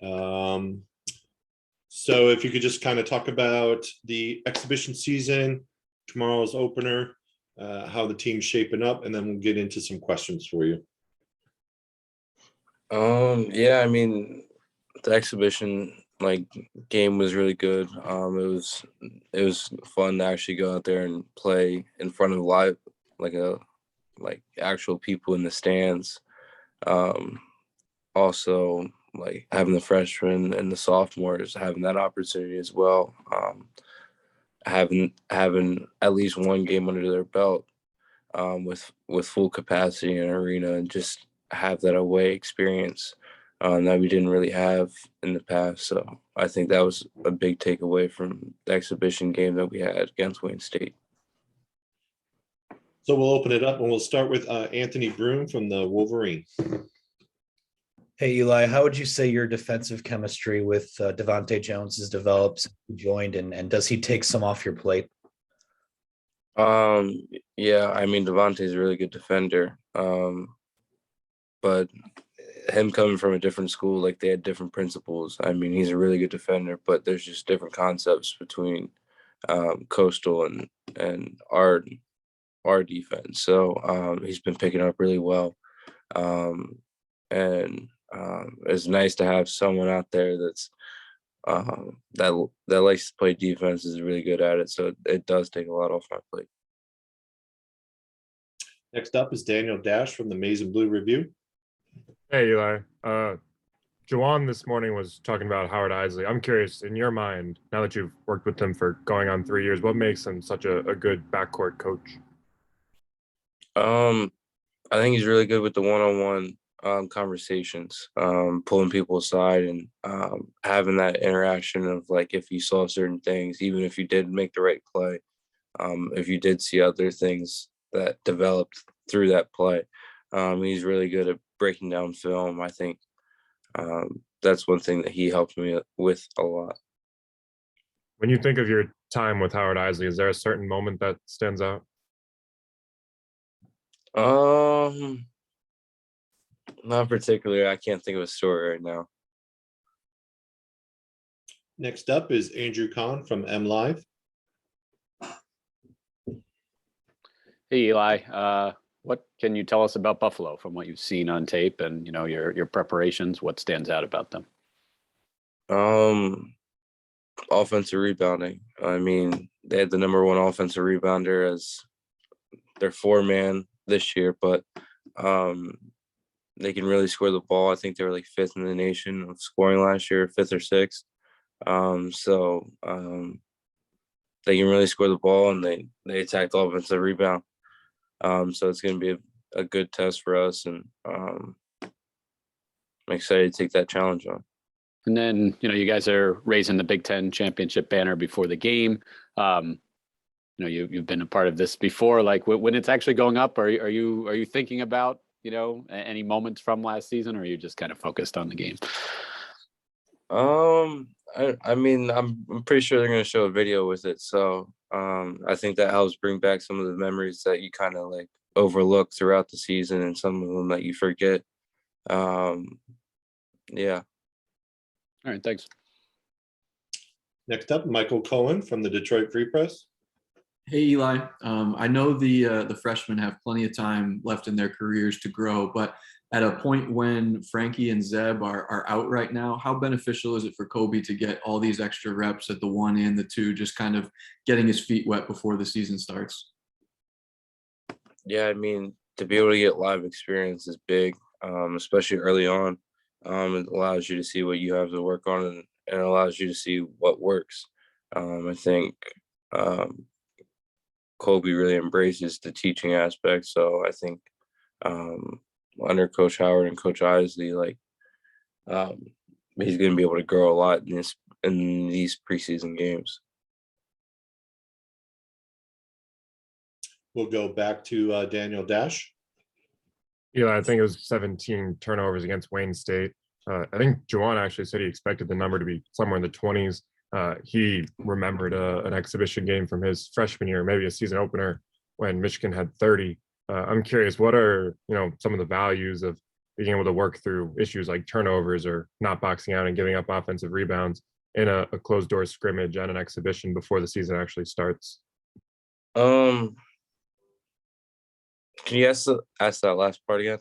Um, so if you could just kind of talk about the exhibition season, tomorrow's opener, how the team's shaping up, and then we'll get into some questions for you. Yeah, I mean, the exhibition game was really good. It was fun to actually go out there and play in front of live actual people in the stands. Also having the freshmen and the sophomores having that opportunity as well. Having at least one game under their belt with full capacity in an arena, and just have that away experience that we didn't really have in the past. So I think that was a big takeaway from the exhibition game that we had against Wayne State. So we'll open it up and we'll start with Anthony Broom from the Wolverine. Hey, Eli, how would you say your defensive chemistry with Devontae Jones has developed since you joined, and does he take some off your plate? Yeah, I mean, Devontae's a really good defender. But him coming from a different school, they had different principles. I mean, he's a really good defender, but there's just different concepts between Coastal and our defense. So he's been picking up really well. And it's nice to have someone out there that's that likes to play defense, is really good at it. So it does take a lot off my plate. Next up is Daniel Dash from the Maize and Blue Review. Hey, Eli. Juwan this morning was talking about Howard Isley. I'm curious, in your mind, now that you've worked with him for going on 3 years, what makes him such a good backcourt coach? I think he's really good with the one-on-one conversations, pulling people aside and having that interaction of if you saw certain things, even if you did make the right play, if you did see other things that developed through that play. He's really good at breaking down film. I think that's one thing that he helped me with a lot. When you think of your time with Howard Isley, is there a certain moment that stands out? Not particularly. I can't think of a story right now. Next up is Andrew Kahn from MLive. Hey, Eli. What can you tell us about Buffalo from what you've seen on tape and your preparations? What stands out about them? Offensive rebounding. I mean, they had the number one offensive rebounder as their 4-man this year, but they can really score the ball. I think they were 5th in the nation of scoring last year, 5th or 6th. They can really score the ball, and they attack the offensive rebound. So it's going to be a good test for us, and I'm excited to take that challenge on. And then, you guys are raising the Big Ten championship banner before the game. You've been a part of this before. When it's actually going up, are you thinking about any moments from last season, or are you just kind of focused on the game? I mean, I'm pretty sure they're going to show a video with it. So I think that helps bring back some of the memories that you kind of overlook throughout the season, and some of them that you forget. Yeah. All right. Thanks. Next up, Michael Cohen from the Detroit Free Press. Hey, Eli. I know the freshmen have plenty of time left in their careers to grow, but at a point when Frankie and Zeb are out right now, how beneficial is it for Kobe to get all these extra reps at the 1 and the 2, just kind of getting his feet wet before the season starts? Yeah, I mean, to be able to get live experience is big, especially early on. It allows you to see what you have to work on, and it allows you to see what works. I think Kobe really embraces the teaching aspect. So I think under Coach Howard and Coach Isley, he's going to be able to grow a lot in these preseason games. We'll go back to Daniel Dash. I think it was 17 turnovers against Wayne State. I think Juwan actually said he expected the number to be somewhere in the 20s. He remembered an exhibition game from his freshman year, maybe a season opener, when Michigan had 30. I'm curious, what are some of the values of being able to work through issues like turnovers or not boxing out and giving up offensive rebounds in a closed door scrimmage and an exhibition before the season actually starts? Can you ask that last part again?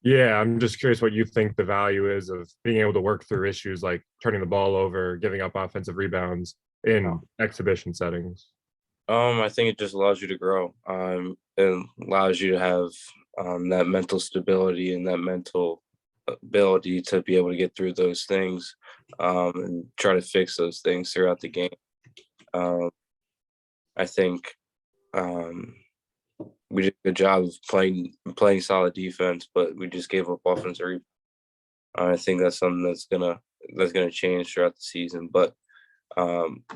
Yeah, I'm just curious what you think the value is of being able to work through issues like turning the ball over, giving up offensive rebounds in exhibition settings. I think it just allows you to grow. It allows you to have that mental stability and that mental ability to be able to get through those things and try to fix those things throughout the game. I think we did a good job of playing solid defense, but we just gave up offensive rebounds. I think that's something that's gonna change throughout the season. But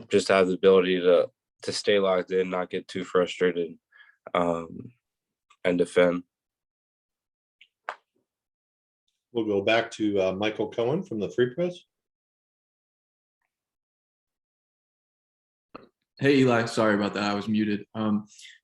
just have the ability to stay locked in, not get too frustrated, and defend. We'll go back to Michael Cohen from the Free Press. Hey, Eli, sorry about that. I was muted.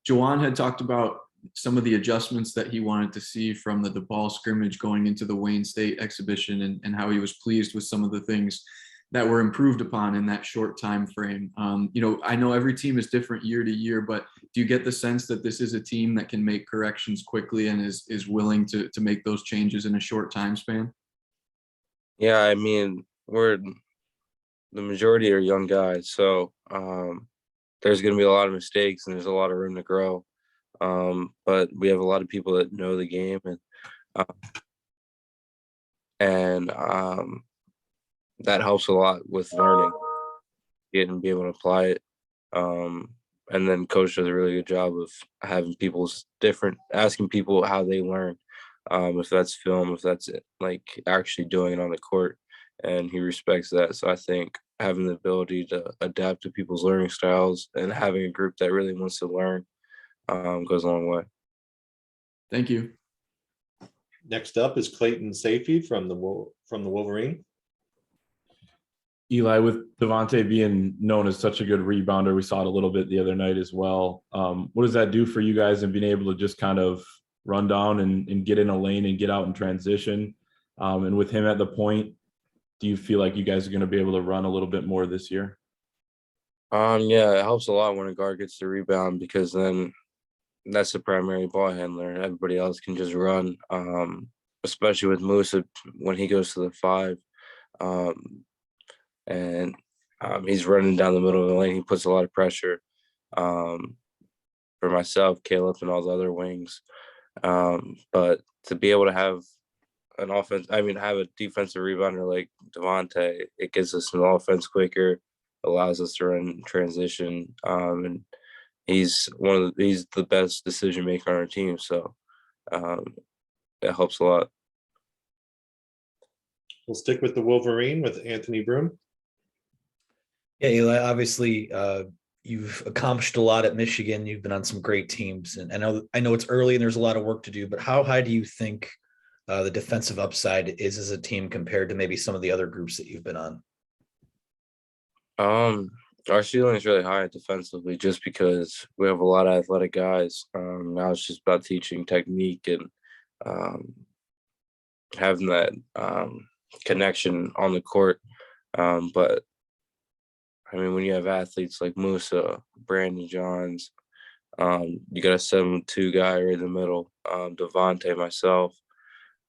Jawan had talked about some of the adjustments that he wanted to see from the ball scrimmage going into the Wayne State exhibition and how he was pleased with some of the things that were improved upon in that short time frame. I know every team is different year to year, but do you get the sense that this is a team that can make corrections quickly and is willing to make those changes in a short time span? Yeah, I mean, the majority are young guys, so there's going to be a lot of mistakes and there's a lot of room to grow. But we have a lot of people that know the game and that helps a lot with learning, getting be able to apply it. And then coach does a really good job of having asking people how they learn, if that's film, if that's it, like actually doing it on the court, and he respects that. So I think having the ability to adapt to people's learning styles and having a group that really wants to learn goes a long way. Thank you. Next up is Clayton Safey from the Wolverine. Eli, with Devontae being known as such a good rebounder, we saw it a little bit the other night as well. What does that do for you guys in being able to just kind of run down and get in a lane and get out and transition? And with him at the point, do you feel like you guys are going to be able to run a little bit more this year? Yeah, it helps a lot when a guard gets the rebound because then that's the primary ball handler. Everybody else can just run, especially with Musa when he goes to the 5. And he's running down the middle of the lane. He puts a lot of pressure for myself, Caleb, and all the other wings. But to be able to have have a defensive rebounder like Devontae, it gives us an offense quicker, allows us to run transition, and he's the best decision maker on our team. So it helps a lot. We'll stick with the Wolverine with Anthony Broom. Yeah, Eli, obviously you've accomplished a lot at Michigan. You've been on some great teams, and I know it's early and there's a lot of work to do, but how high do you think the defensive upside is as a team compared to maybe some of the other groups that you've been on? Our ceiling is really high defensively just because we have a lot of athletic guys. Now it's just about teaching technique and having that connection on the court. But I mean, when you have athletes like Musa, Brandon Johns, you got a 7'2" guy right in the middle, Devontae, myself,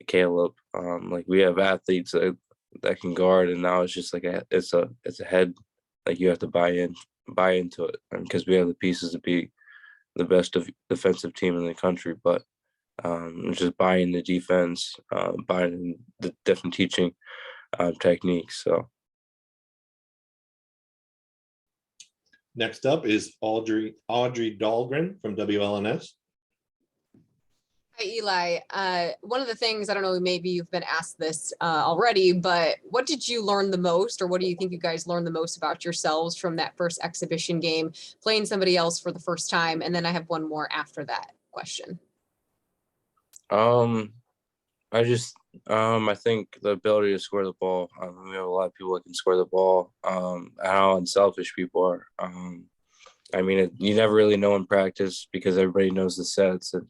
Caleb. Like we have athletes that can guard, and now it's just like it's a head. Like you have to buy into it, because we have the pieces to be the best defensive team in the country. But it's just buying the defense, buying the different teaching techniques. So. Next up is Audrey Dahlgren from WLNS. Hi, Eli. One of the things, I don't know, maybe you've been asked this already, but what did you learn the most, or what do you think you guys learned the most about yourselves from that first exhibition game, playing somebody else for the first time? And then I have one more after that question. I think the ability to score the ball. We have a lot of people that can score the ball. And how unselfish people are. You never really know in practice because everybody knows the sets, and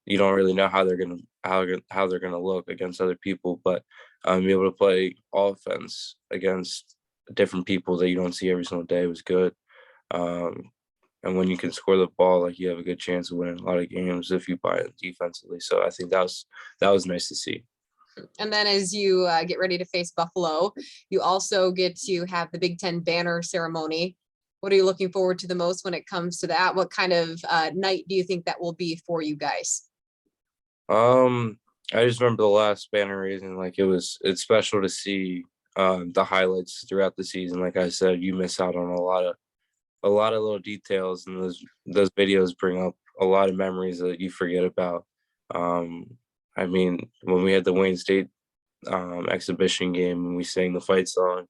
you don't really know how they're gonna look against other people, but be able to play offense against different people that you don't see every single day was good. And when you can score the ball, like you have a good chance of winning a lot of games if you buy it defensively. So I think that was nice to see. And then as you get ready to face Buffalo, you also get to have the Big Ten banner ceremony. What are you looking forward to the most when it comes to that? What kind of night do you think that will be for you guys? I just remember the last banner raising, like it's special to see the highlights throughout the season. Like I said, you miss out on a lot of little details, and those videos bring up a lot of memories that you forget about. I mean, when we had the Wayne State exhibition game and we sang the fight song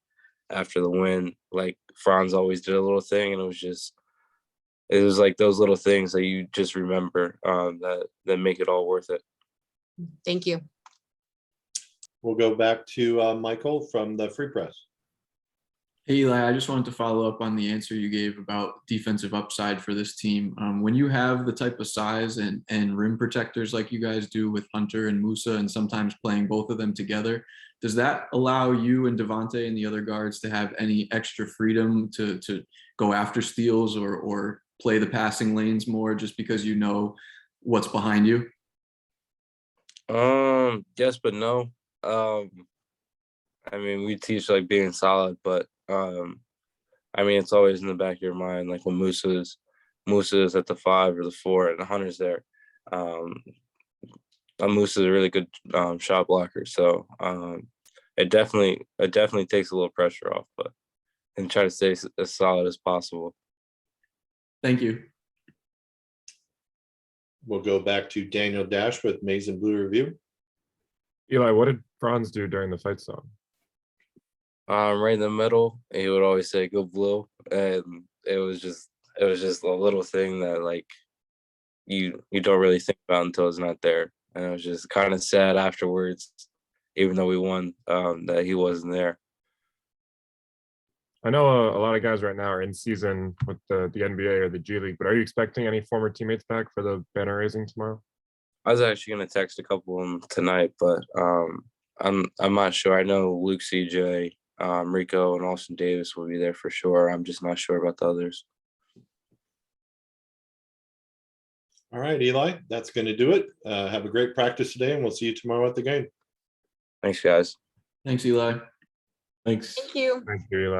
after the win, like Franz always did a little thing, and it was like those little things that you just remember that make it all worth it. Thank you. We'll go back to Michael from the Free Press. Hey, Eli, I just wanted to follow up on the answer you gave about defensive upside for this team. When you have the type of size and rim protectors like you guys do with Hunter and Musa, and sometimes playing both of them together, does that allow you and Devontae and the other guards to have any extra freedom to go after steals or play the passing lanes more, just because you know what's behind you? Yes, but no. I mean, we teach like being solid, but I mean, it's always in the back of your mind. Like when Musa is at the 5 or the 4 and the Hunter's there. Musa is a really good shot blocker, so it definitely takes a little pressure off, but and try to stay as solid as possible. Thank you. We'll go back to Daniel Dash with Maize and Blue Review. Eli, what did Franz do during the fight song? Right in the middle, he would always say "Go Blue," and it was just a little thing that like you don't really think about until it's not there, and it was just kind of sad afterwards, even though we won, that he wasn't there. I know a lot of guys right now are in season with the NBA or the G League, but are you expecting any former teammates back for the banner raising tomorrow? I was actually gonna text a couple of them tonight, but I'm not sure. I know Luke CJ, Rico, and Austin Davis will be there for sure. I'm just not sure about the others. All right, Eli, that's going to do it. Have a great practice today, and we'll see you tomorrow at the game. Thanks, guys. Thanks, Eli. Thanks. Thank you. Thank you, Eli.